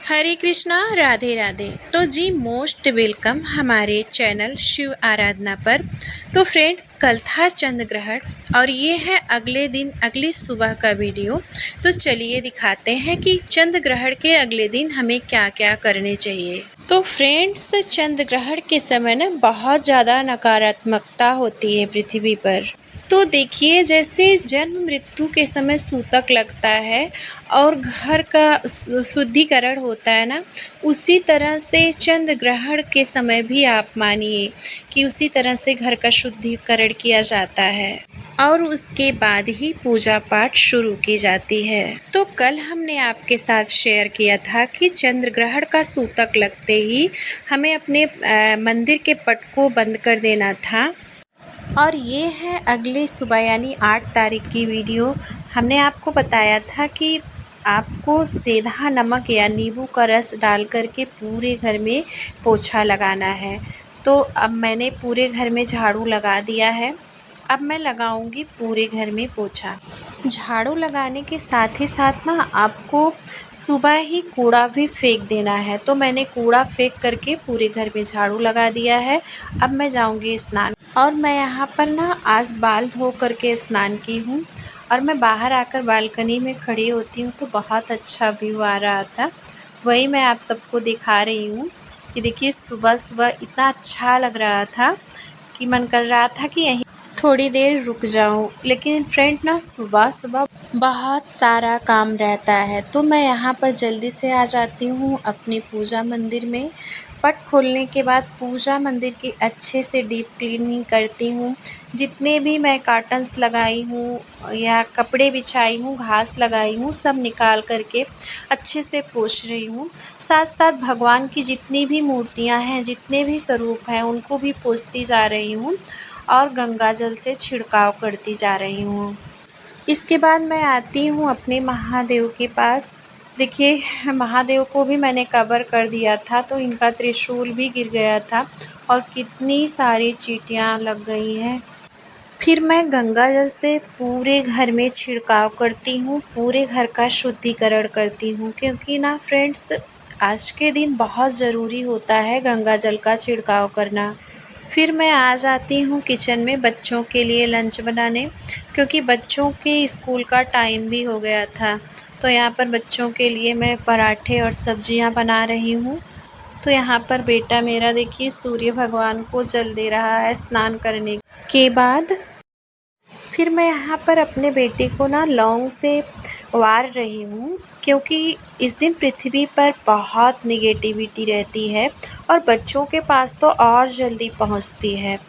हरे कृष्णा, राधे राधे। तो जी most welcome हमारे channel Shiv आराधना पर। तो फ्रेंड्स, कल था चंद्र ग्रहण और ये है अगले दिन अगली सुबह का वीडियो। तो चलिए दिखाते हैं कि चंद्र ग्रहण के अगले दिन हमें क्या क्या करने चाहिए। तो फ्रेंड्स, चंद्र ग्रहण के समय ना बहुत ज़्यादा नकारात्मकता होती है पृथ्वी पर। तो देखिए, जैसे जन्म मृत्यु के समय सूतक लगता है और घर का शुद्धिकरण होता है ना, उसी तरह से चंद्र ग्रहण के समय भी आप मानिए कि उसी तरह से घर का शुद्धिकरण किया जाता है और उसके बाद ही पूजा पाठ शुरू की जाती है। तो कल हमने आपके साथ शेयर किया था कि चंद्र ग्रहण का सूतक लगते ही हमें अपने मंदिर के पट को बंद कर देना था। और ये है अगली सुबह यानी 8 तारीख की वीडियो। हमने आपको बताया था कि आपको सेंधा नमक या नींबू का रस डाल कर के पूरे घर में पोछा लगाना है। तो अब मैंने पूरे घर में झाड़ू लगा दिया है। अब मैं लगाऊंगी पूरे घर में पोछा। झाड़ू लगाने के साथ ही साथ ना आपको सुबह ही कूड़ा भी फेंक देना है। तो मैंने कूड़ा फेंक करके पूरे घर में झाड़ू लगा दिया है। अब मैं जाऊंगी स्नान। और मैं यहाँ पर ना आज बाल धो करके स्नान की हूँ और मैं बाहर आकर बालकनी में खड़ी होती हूँ तो बहुत अच्छा व्यू आ रहा था। वही मैं आप सबको दिखा रही हूँ कि देखिए, सुबह सुबह इतना अच्छा लग रहा था कि मन कर रहा था कि यहीं थोड़ी देर रुक जाऊं। लेकिन फ्रेंड ना, सुबह सुबह बहुत सारा काम रहता है तो मैं यहाँ पर जल्दी से आ जाती हूँ अपनी पूजा मंदिर में। पट खोलने के बाद पूजा मंदिर की अच्छे से डीप क्लीनिंग करती हूँ। जितने भी मैं कार्टन्स लगाई हूँ या कपड़े बिछाई हूँ, घास लगाई हूँ, सब निकाल करके अच्छे से पोंछ रही हूँ। साथ साथ भगवान की जितनी भी मूर्तियाँ हैं, जितने भी स्वरूप हैं, उनको भी पोंछती जा रही हूँ और गंगा जल से छिड़काव करती जा रही हूँ। इसके बाद मैं आती हूँ अपने महादेव के पास। देखिए, महादेव को भी मैंने कवर कर दिया था तो इनका त्रिशूल भी गिर गया था और कितनी सारी चींटियाँ लग गई हैं। फिर मैं गंगा जल से पूरे घर में छिड़काव करती हूँ, पूरे घर का शुद्धिकरण करती हूँ, क्योंकि ना फ्रेंड्स, आज के दिन बहुत ज़रूरी होता है गंगा जल का छिड़काव करना। फिर मैं आ जाती हूँ किचन में बच्चों के लिए लंच बनाने, क्योंकि बच्चों के स्कूल का टाइम भी हो गया था। तो यहाँ पर बच्चों के लिए मैं पराठे और सब्जियाँ बना रही हूँ। तो यहाँ पर बेटा मेरा देखिए सूर्य भगवान को जल दे रहा है स्नान करने के बाद। फिर मैं यहाँ पर अपने बेटे को ना लौंग से वार रही हूँ, क्योंकि इस दिन पृथ्वी पर बहुत निगेटिविटी रहती है और बच्चों के पास तो और जल्दी पहुँचती है।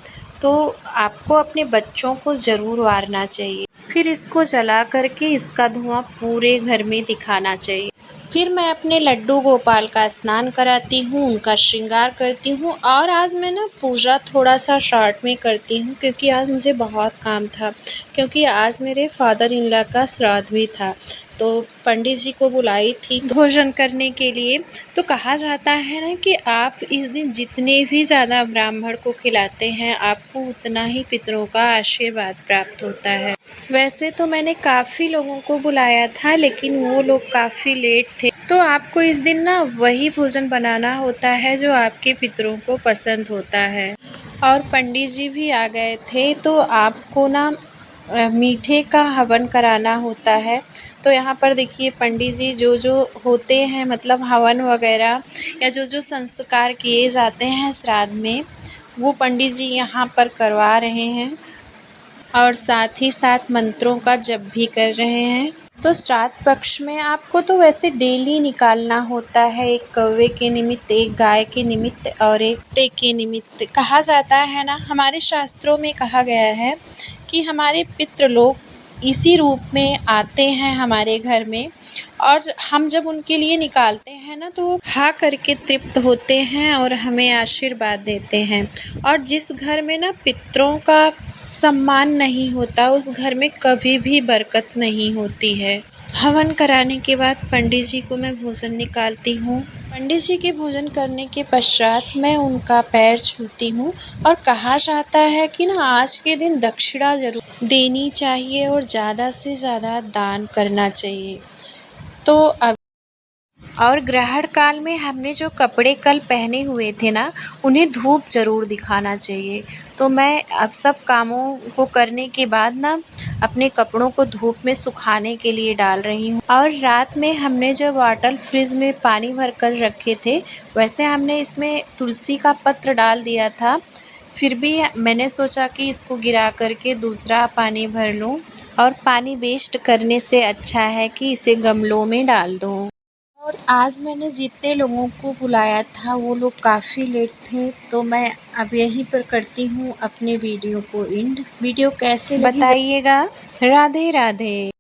तो आपको अपने बच्चों को ज़रूर वारना चाहिए। फिर इसको जला करके इसका धुआं पूरे घर में दिखाना चाहिए। फिर मैं अपने लड्डू गोपाल का स्नान कराती हूँ, उनका श्रृंगार करती हूँ और आज मैं ना पूजा थोड़ा सा शॉर्ट में करती हूँ, क्योंकि आज मुझे बहुत काम था। क्योंकि आज मेरे फादर इन लॉ का श्राद्ध भी था, तो पंडित जी को बुलाई थी भोजन करने के लिए। तो कहा जाता है ना कि आप इस दिन जितने भी ज़्यादा ब्राह्मण को खिलाते हैं, आपको उतना ही पितरों का आशीर्वाद प्राप्त होता है। वैसे तो मैंने काफ़ी लोगों को बुलाया था, लेकिन वो लोग काफ़ी लेट थे। तो आपको इस दिन ना वही भोजन बनाना होता है जो आपके पितरों को पसंद होता है। और पंडित जी भी आ गए थे तो आपको ना मीठे का हवन कराना होता है। तो यहाँ पर देखिए, पंडित जी जो जो होते हैं, मतलब हवन वगैरह या जो जो संस्कार किए जाते हैं श्राद्ध में, वो पंडित जी यहाँ पर करवा रहे हैं और साथ ही साथ मंत्रों का जप भी कर रहे हैं। तो श्राद्ध पक्ष में आपको तो वैसे डेली निकालना होता है, एक कौवे के निमित्त, एक गाय के निमित्त और एक कुत्ते के निमित्त। कहा जाता है ना, हमारे शास्त्रों में कहा गया है कि हमारे पितृ लोग इसी रूप में आते हैं हमारे घर में, और हम जब उनके लिए निकालते हैं ना, तो वो खा करके तृप्त होते हैं और हमें आशीर्वाद देते हैं। और जिस घर में ना पितरों का सम्मान नहीं होता, उस घर में कभी भी बरकत नहीं होती है। हवन कराने के बाद पंडित जी को मैं भोजन निकालती हूँ। पंडित जी के भोजन करने के पश्चात मैं उनका पैर छूती हूँ। और कहा जाता है कि ना, आज के दिन दक्षिणा जरूर देनी चाहिए और ज़्यादा से ज़्यादा दान करना चाहिए। तो अब और ग्रहण काल में हमने जो कपड़े कल पहने हुए थे ना, उन्हें धूप ज़रूर दिखाना चाहिए। तो मैं अब सब कामों को करने के बाद ना अपने कपड़ों को धूप में सुखाने के लिए डाल रही हूँ। और रात में हमने जो बॉटल फ्रिज में पानी भर कर रखे थे, वैसे हमने इसमें तुलसी का पत्र डाल दिया था। फिर भी मैंने सोचा कि इसको गिरा करके दूसरा पानी भर लूँ, और पानी वेस्ट करने से अच्छा है कि इसे गमलों में डाल दूँ। और आज मैंने जितने लोगों को बुलाया था वो लोग काफ़ी लेट थे, तो मैं अब यहीं पर करती हूँ अपने वीडियो को एंड। वीडियो कैसे लगी बताइएगा। राधे राधे।